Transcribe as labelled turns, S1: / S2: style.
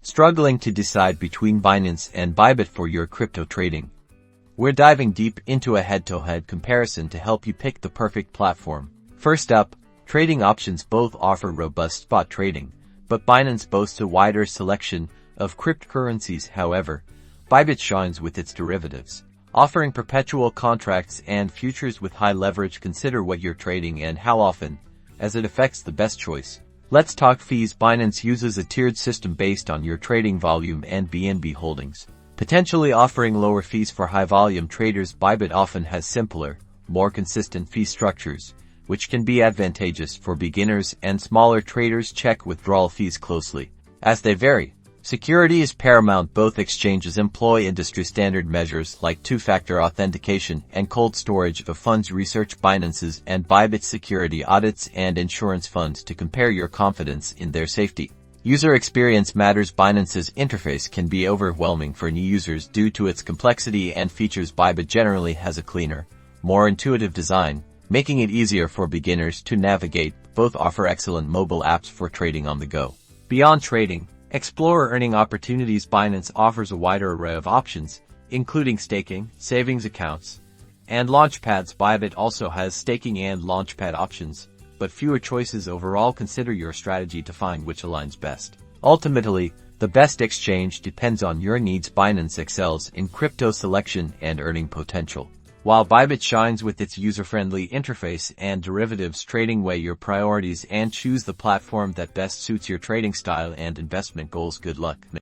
S1: Struggling to decide between Binance and Bybit for your crypto trading? We're diving deep into a head-to-head comparison to help you pick the perfect platform. First up, trading options. Both offer robust spot trading, but Binance boasts a wider selection of cryptocurrencies. However, Bybit shines with its derivatives, offering perpetual contracts and futures with high leverage. Consider what you're trading and how often, as it affects the best choice. Let's talk fees. Binance uses a tiered system based on your trading volume and BNB holdings, potentially offering lower fees for high-volume traders. Bybit often has simpler, more consistent fee structures, which can be advantageous for beginners and smaller traders. Check withdrawal fees closely, as they vary. Security is paramount. Both exchanges employ industry-standard measures like two-factor authentication and cold storage of funds. Research Binance's and Bybit's security audits and insurance funds to compare your confidence in their safety. User experience matters. Binance's interface can be overwhelming for new users due to its complexity and features. Bybit generally has a cleaner, more intuitive design, making it easier for beginners to navigate. Both offer excellent mobile apps for trading on the go. Beyond trading, explore earning opportunities. Binance offers a wider array of options, including staking, savings accounts, and launchpads. Bybit also has staking and launchpad options, but fewer choices overall. Consider your strategy to find which aligns best. Ultimately, the best exchange depends on your needs. Binance excels in crypto selection and earning potential, while Bybit shines with its user-friendly interface and derivatives. Trading. Weigh your priorities and choose the platform that best suits your trading style and investment goals. Good luck.